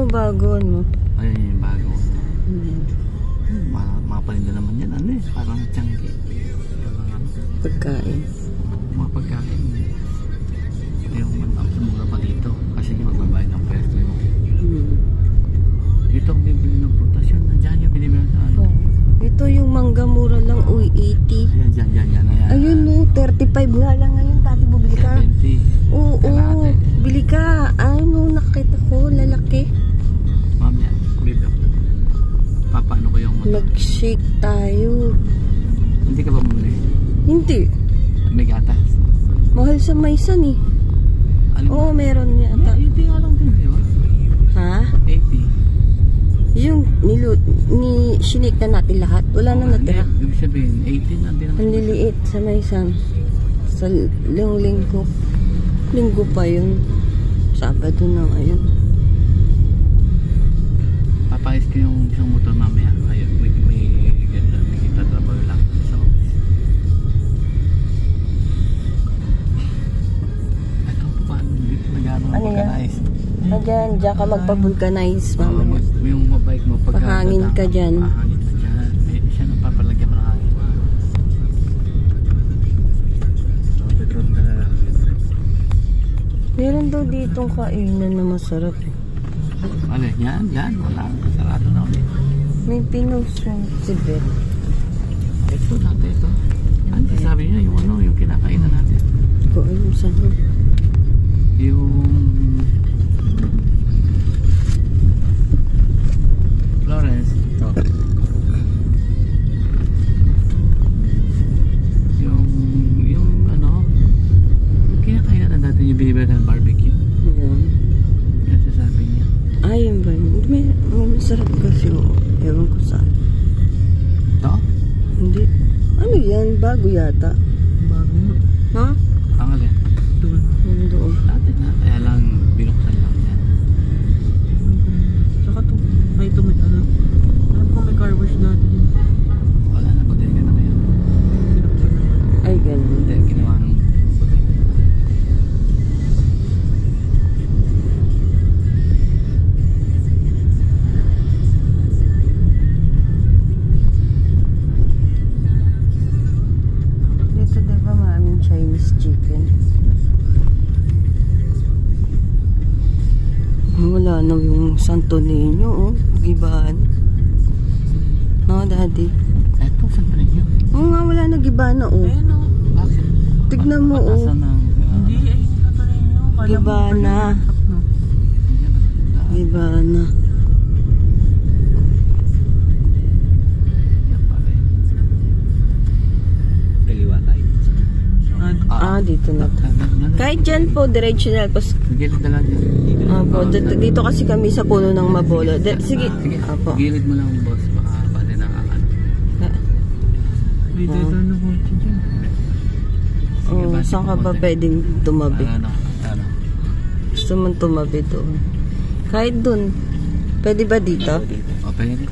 bago, no? Ayun yung bago. Mapalinda naman yan. Ano eh, parang tiyangki. Pagkain. Mga pagkain. Yung mura pa dito. Kasi yung magbabayad ng pwesto yung. Dito ang bibili ng prutas yun. Nandiyan yung binibili sa ano. Ito yung mangga mura lang. Uy, 80. Ayan, dyan. Ayan. Ayun, no. 35 nga lang ngayon. Tati, bubili ka. 70. Oo. Bili ka. Ay, no. Nakita ko. Lalaki. Mamaya. Bibili. Papaano ko yung Mag-shake tayo. Hindi ka ba muli? Hindi. May gatas. Mahal sa Maisan eh. Oo, meron niya. 80 nga lang din, di ba? Ha? 80. Yung sinake na natin lahat. Wala na natira. Ibig sabihin, 18 na din. Ang liliit sa Maisan. Sa linggo. Linggo pa yun. Sabado na ngayon. Papayos ko yung isang motor mamaya. Ayun, may kita trabaho lang sa office. Ito, paano dito nag-aaral Ano yan? vulcanize? Diyan ka magpa-vulcanize mamaya. Yung mabike mo pagka Pahangin ka dyan. Pahangin ka dyan. May siya nang papalagyan mo ng hangin. Petron ka na lang. Meron daw ditong kainan na masarap eh. Ano yan? Wala. Sarado na ulit. May pinusong si Beth. Ito natin ito. Ano sabi niya? Yung kinakainan natin. Ko ayun saan. Yung Florence. Yung ano? Yung kinakainan na natin yung binibili ng barbecue. Ayan. Yan sasabi niya. Ayun ba yun? May masarap kasi o. Ewan ko saan. Ito? Hindi. Ano yan? Bago yata. Bago. Ha? Ang alin? Doon. Doon. Natin na. Kaya lang binuksan lang yan. Saka to. Ay, ito may ano. Alam ko may car wash natin. Wala na. Bodega na ngayon. Ay, ganun. Hindi. Ginawa ng bodega. Dito diba maraming Chinese chicken? Wala na yung Santo Niño, oh. Gibaan. No, Daddy? Eto, saan pa rin yun? Oo nga, wala na gibana, oh. Ayun o. Bakit? Tignan mo, oh. Patasan ng... Hindi, ayun na to rin yun. Gibana. Gibana. Yan pa rin. Kaliwa tayo. Dito na to. Kahit dyan po, directional po. Gilid na lang dyan. Apo, dito kasi kami sa puno ng Mabolo. Sige. Sige, Apo. gilid mo lang, boss. Baka pali na ang ano. Dito ito na po dyan. Oh, saan ka ba pwedeng tumabi? Ano? Gusto mong tumabi doon? Kahit doon. Pwede ba dito? O, pwede.